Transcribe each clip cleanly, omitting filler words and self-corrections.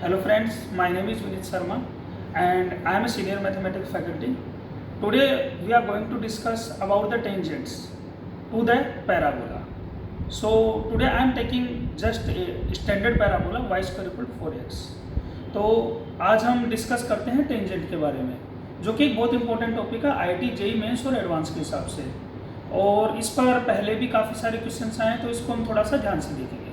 Hello friends, my name is Vinit Sharma and I am a senior mathematics faculty. Today we are going to discuss about the tangents to the parabola. So today I am taking just a standard parabola y square equal to 4x. तो आज हम discuss करते हैं tangent के बारे में, जो कि एक बहुत इंपॉर्टेंट टॉपिक है आईटी जेई मेंस और एडवांस के हिसाब से, और इस पर पहले भी काफ़ी सारे क्वेश्चंस आए हैं, तो इसको हम थोड़ा सा ध्यान से देखेंगे।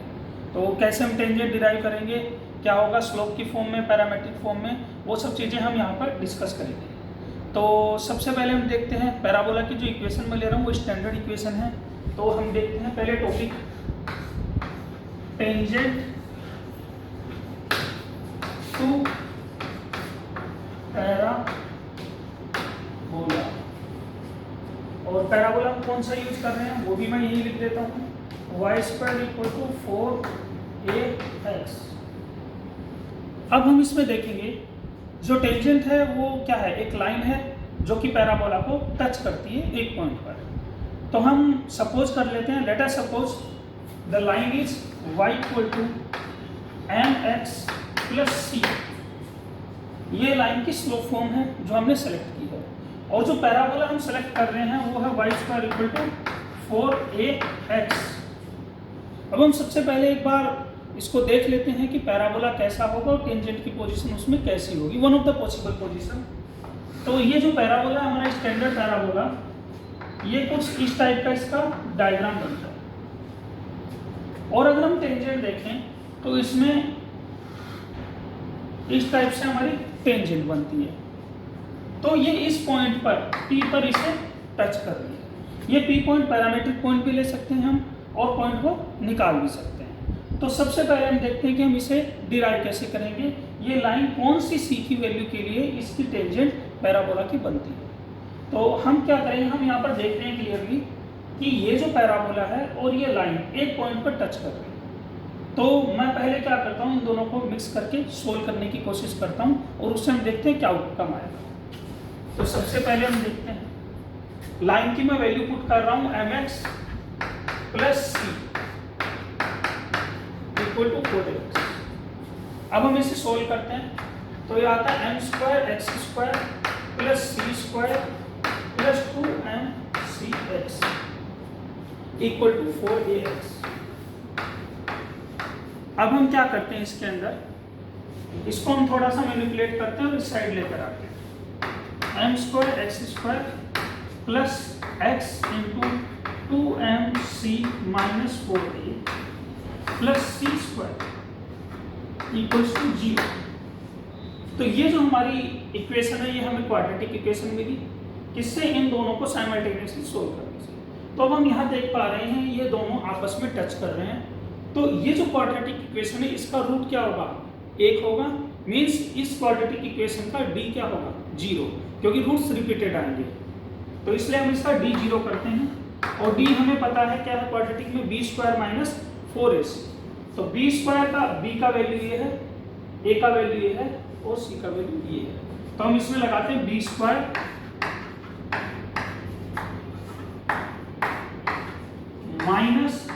तो कैसे हम टेंजेंट डिराइव करेंगे, क्या होगा स्लोप की फॉर्म में, पैरामेट्रिक फॉर्म में, वो सब चीज़ें हम यहाँ पर डिस्कस करेंगे। तो सबसे पहले हम देखते हैं पैराबोला की जो इक्वेशन मैं ले रहा हूँ वो स्टैंडर्ड इक्वेशन है। तो हम देखते हैं पहले टॉपिक टेंजेंट टू पैराबोला, और पैराबोला हम कौन सा यूज कर रहे हैं वो भी मैं यही लिख देता हूँ, Y square equal to 4ax। अब हम इसमें देखेंगे जो टेंजेंट है वो क्या है, एक लाइन है जो कि पैराबोला को टच करती है एक पॉइंट पर। तो हम सपोज कर लेते हैं, let us suppose the line is y equal to mx plus c। ये लाइन की स्लोप फॉर्म है जो हमने सेलेक्ट की है, और जो पैराबोला हम सेलेक्ट कर रहे हैं वो है y square equal to 4ax। अब हम सबसे पहले एक बार इसको देख लेते हैं कि पैराबोला कैसा होगा और टेंजेंट की पोजीशन उसमें कैसी होगी, one of the possible position. तो ये जो पैराबोला हमारा स्टैंडर्ड पैराबोला, ये कुछ इस टाइप का इसका डायग्राम बनता है, और अगर हम टेंजेंट देखें तो इसमें इस टाइप से हमारी टेंजेंट बनती है। तो ये इस पॉइंट पर P पर इसे टच कर रही है। ये P पॉइंट पैरामेट्रिक पॉइंट भी ले सकते हैं हम, और पॉइंट को निकाल भी सकते हैं। तो सबसे पहले हम देखते हैं कि हम इसे डिराइव कैसे करेंगे, ये लाइन कौन सी C की वैल्यू के लिए इसकी टेंजेंट पैराबोला की बनती है। तो हम क्या करेंगे, हम यहाँ पर देख रहे हैं क्लियरली कि ये जो पैराबोला है और ये लाइन एक पॉइंट पर टच कर रही है। तो मैं पहले क्या करता हूँ, इन दोनों को मिक्स करके सोल्व करने की कोशिश करता हूँ, और उससे हम देखते हैं क्या आउटकम आएगा। तो सबसे पहले हम देखते हैं लाइन की मैं वैल्यू पुट कर रहा हूँ mx plus c equal to 4ax। अब हम इसे सोल्व करते हैं, तो ये आता है m square x square plus c square plus 2mcx equal to 4ax। अब हम क्या करते हैं, इसके अंदर इसको हम थोड़ा सा मैनिपुलेट करते हैं और इस साइड लेकर आते हैं। m square x square plus x into 2mc minus 4a plus c square equals to 0। तो ये जो हमारी इक्वेशन है ये हमें क्वाड्रेटिक इक्वेशन मिली, किससे, इन दोनों को साइमल्टेनियसली सोल्व करने से। तो अब हम यहाँ देख पा रहे हैं ये दोनों आपस में टच कर रहे हैं। तो ये जो क्वाड्रेटिक इक्वेशन है इसका रूट क्या होगा, 1 होगा, मीन्स इस क्वाड्रेटिक इक्वेशन का d क्या होगा, 0, क्योंकि रूट्स रिपीटेड आएंगे। तो इसलिए हम इसका d 0 करते हैं, और d हमें पता है क्या है क्वाड्रेटिक में, b स्क्वायर माइनस 4ac। तो b स्क्वायर का b का वैल्यू ये है, a का वैल्यू ये है, और c का वैल्यू ये है। तो हम इसमें लगाते हैं b स्क्वायर माइनस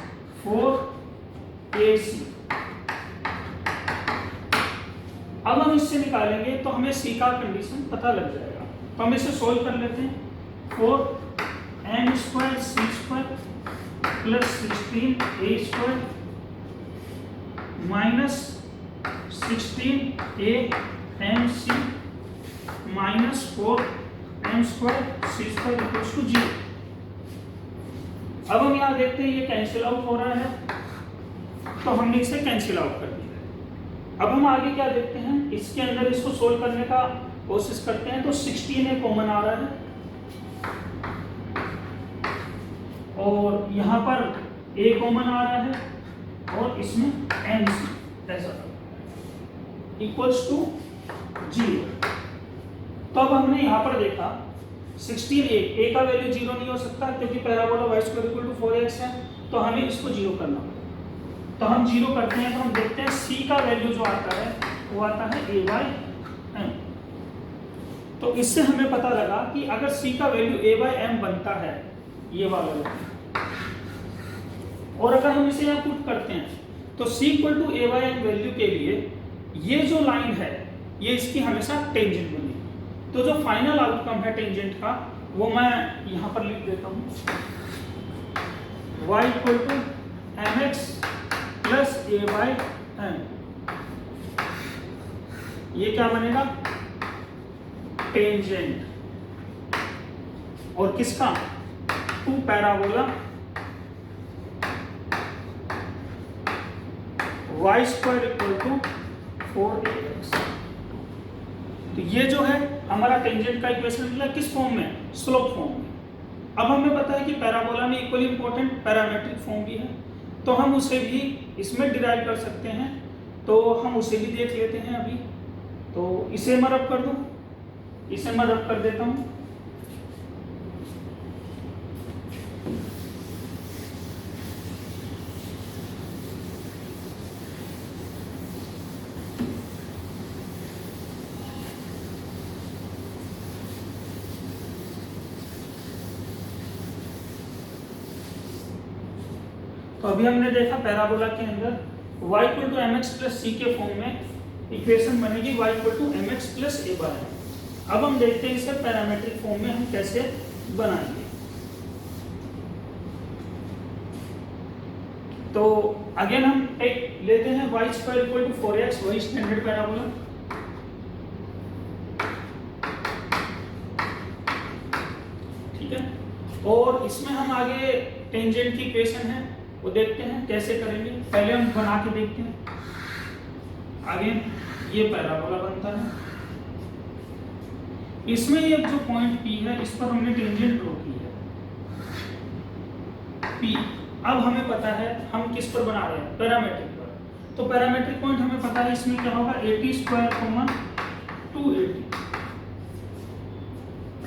4ac। अब हम इससे निकालेंगे तो हमें c का कंडीशन पता लग जाएगा। तो हम इसे सोल्व कर लेते हैं, 4m square c square plus 16a square minus 16amc minus 4m square c square equals to 0। अब हम यहाँ देखते हैं ये कैंसिल आउट हो रहा है, तो हमने इसे कैंसिल आउट कर दिया। अब हम आगे क्या देखते हैं, इसके अंदर इसको सोल्व करने का कोशिश करते हैं। तो 16 कॉमन आ रहा है, और यहाँ पर a कॉमन आ रहा है, और इसमें mc ऐसा इक्वल्स टू 0। तो अब हमने यहाँ पर देखा 16a का वैल्यू 0 नहीं हो सकता, क्योंकि parabola y square equal to 4x है, तो हमें इसको 0 करना पड़ेगा। तो हम 0 करते हैं, तो हम देखते हैं c का वैल्यू जो आता है वो आता है a/m। तो इससे हमें पता लगा कि अगर c का वैल्यू a/m बनता है, ये वाला, और अगर हम इसे यहाँ पुट करते हैं तो c equal to a/m value के लिए ये जो लाइन है ये इसकी हमेशा टेंजेंट बनेगी। तो जो फाइनल आउटकम है टेंजेंट का वो मैं यहाँ पर लिख देता हूँ, y equal to mx plus a/m। ये क्या बनेगा, टेंजेंट, और किसका, to parabola y square equal to 4ax। तो ये जो है हमारा टेंजेंट का इक्वेशन मिला, किस फॉर्म में, स्लोप फॉर्म में। अब हमें पता है कि पैराबोला में इक्वली इंपॉर्टेंट पैरामेट्रिक फॉर्म भी है, तो हम उसे भी इसमें डिराइव कर सकते हैं। तो हम उसे भी देख लेते हैं अभी। तो इसे मैं रब कर दूं, इसे मैं रब कर देता हूं। तो अभी हमने देखा पैराबोला के अंदर y equal to mx plus c के फॉर्म में इक्वेशन बनेगी y equal to mx plus a/m। अब हम देखते हैं इसे पैरामेट्रिक फॉर्म में हम कैसे बनाएंगे। तो अगेन हम एक लेते हैं y square equal to 4x, वही स्टैंडर्ड पैराबोला। ठीक है, और इसमें हम आगे टेंजेंट की इक्वेशन है वो देखते हैं कैसे करेंगे। पहले हम बना के देखते हैं। आगे ये पैराबोला बनता है, इसमें ये जो पॉइंट P है इस पर हमने टेंजेंट ड्रॉ की है P। अब हमें पता है हम किस पर बना रहे हैं, पैरामेट्रिक पर। तो पैरामेट्रिक पॉइंट हमें पता है इसमें क्या होगा, 80 स्क्वायर कॉमन 280।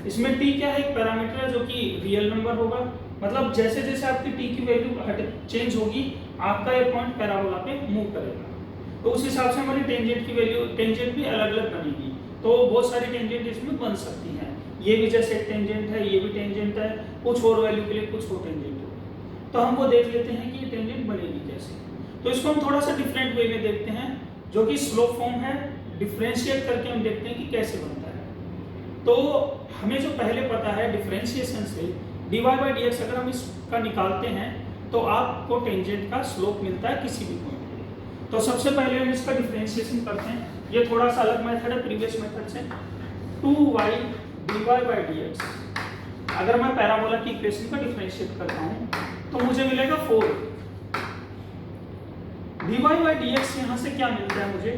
इसमें t क्या है, एक पैरामीटर है जो कि रियल नंबर होगा, मतलब जैसे जैसे आपकी t की वैल्यू चेंज होगी आपका ये पॉइंट पैराबोला पे मूव करेगा। तो उस हिसाब से हमारी टेंजेंट की वैल्यू, टेंजेंट भी अलग अलग बनेगी। तो बहुत सारी टेंजेंट इसमें बन सकती हैं। ये भी जैसे एक टेंजेंट है, ये भी टेंजेंट है, कुछ और वैल्यू के लिए कुछ और टेंजेंट होगा। तो हम वो देख लेते हैं कि ये टेंजेंट बनेगी कैसे। तो इसको हम थोड़ा सा डिफरेंट वे में देखते हैं, जो कि स्लोप फॉर्म है। डिफरेंशिएट करके हम देखते हैं कि कैसे बनता है। तो हमें जो पहले पता है डिफरेंशिएशन से dy बाई dx अगर हम इसका निकालते हैं तो आपको टेंजेंट का स्लोप मिलता है किसी भी पॉइंट पे। तो सबसे पहले हम इसका डिफरेंशिएशन करते हैं। ये थोड़ा सा अलग मेथड है प्रीवियस मेथड से। 2y dy बाई dx, अगर मैं पैराबोला की इक्वेशन का डिफरेंशिएट करता हूँ तो मुझे मिलेगा 4। dy बाई dx यहाँ से क्या मिलता है मुझे,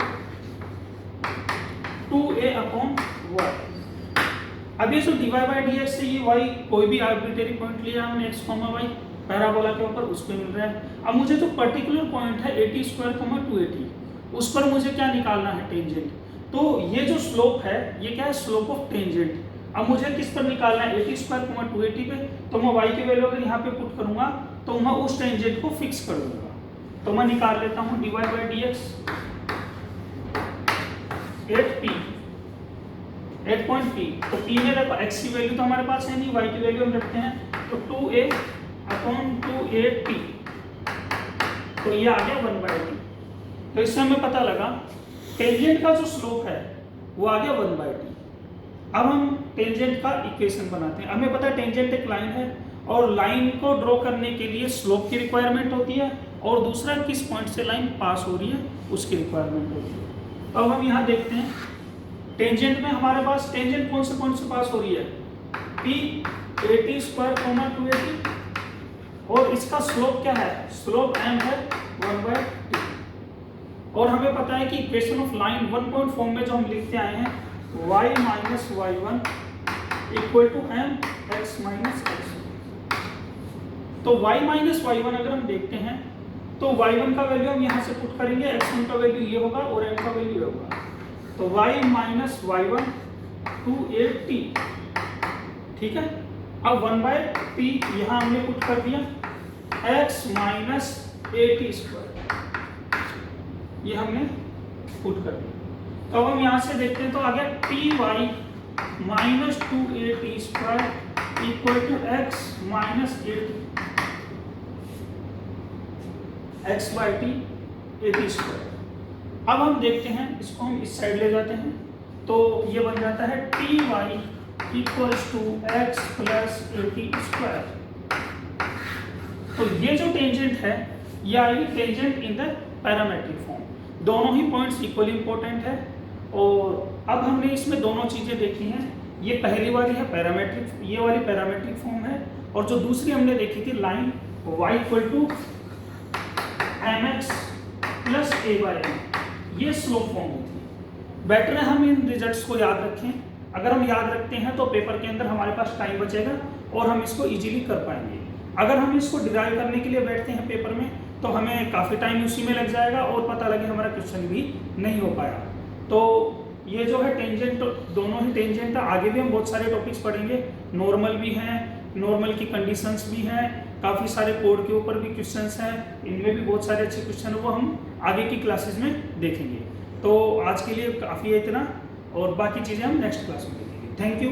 2a अपॉन y। अब ये जो dy बाई dx से ये y कोई भी आर्बिट्रेरी पॉइंट लिया हमने x, y पैराबोला के ऊपर, उस पे मिल रहा है। अब मुझे जो पर्टिकुलर पॉइंट है 80 स्क्वायर 280, उस पर मुझे क्या निकालना है, टेंजेंट। तो ये जो स्लोप है ये क्या है, स्लोप ऑफ टेंजेंट। अब मुझे किस पर निकालना है, 80 स्क्वायर 280 पे। तो मैं y की वैल्यू अगर यहाँ पे पुट करूंगा तो मैं उस टेंजेंट को फिक्स कर दूंगा। तो मैं निकाल लेता हूँ dy by dx 8p, 8.p। तो p में देखो x की वैल्यू तो हमारे पास है नहीं, y की वैल्यू हम रखते हैं, तो 2a अपॉन 280। तो ये आ गया 1/t। तो इससे हमें पता लगा टेंजेंट का जो स्लोप है वो आ गया 1/t। अब हम टेंजेंट का इक्वेशन बनाते हैं। हमें पता है टेंजेंट एक लाइन है और लाइन को ड्रॉ करने के लिए स्लोप की रिक्वायरमेंट होती है, और दूसरा किस पॉइंट से लाइन पास हो रही है उसकी रिक्वायरमेंट होती है। तो अब हम यहाँ देखते हैं टेंजेंट में हमारे पास टेंजेंट कौन से पॉइंट से पास हो रही है, p 80 स्क्वायर 280, और इसका स्लोप क्या है, स्लोप m है 1/t। और हमें पता है कि equation of line 1 point form में जो हम लिखते आए हैं y minus y1 equal to m x minus x। तो y माइनस y1 अगर हम देखते हैं तो y1 का वैल्यू हम यहाँ से पुट करेंगे, x1 का वैल्यू ये होगा और m का वैल्यू ये होगा। तो y माइनस y1 280, ठीक है। अब 1/t यहाँ हमने पुट कर दिया, x माइनस 80 स्क्वायर ये हमने पुट कर दिया। तो अब हम यहाँ से देखते हैं तो आ गया ty minus 280 square equal to x minus 80, x by t 80 square. अब हम देखते हैं, इसको हम इस साइड ले जाते हैं तो ये बन जाता है t y equals to x plus a t square. तो ये जो टेंजेंट है ये आएगी tangent in the parametric form. दोनों ही पॉइंट्स इक्वली इंपॉर्टेंट है। और अब हमने इसमें दोनों चीज़ें देखी हैं, ये पहली वाली है पैरामेट्रिक, ये वाली पैरामेट्रिक फॉर्म है, और जो दूसरी हमने देखी थी line y equal to m x plus a by m, ये स्लोप फॉर्म होती है। बेटर है हम इन रिजल्ट्स को याद रखें। अगर हम याद रखते हैं तो पेपर के अंदर हमारे पास टाइम बचेगा और हम इसको इजीली कर पाएंगे। अगर हम इसको डिराइव करने के लिए बैठते हैं पेपर में तो हमें काफ़ी टाइम उसी में लग जाएगा और पता लगे हमारा क्वेश्चन भी नहीं हो पाया। तो ये जो है टेंजेंट, दोनों ही टेंजेंट, आगे भी हम बहुत सारे टॉपिक्स पढ़ेंगे, नॉर्मल भी हैं, नॉर्मल की कंडीशंस भी हैं, काफ़ी सारे कोड के ऊपर भी क्वेश्चंस हैं, इनमें भी बहुत सारे अच्छे क्वेश्चन हैं, वो हम आगे की क्लासेस में देखेंगे। तो आज के लिए काफ़ी है इतना, और बाकी चीज़ें हम नेक्स्ट क्लास में देखेंगे। Thank you.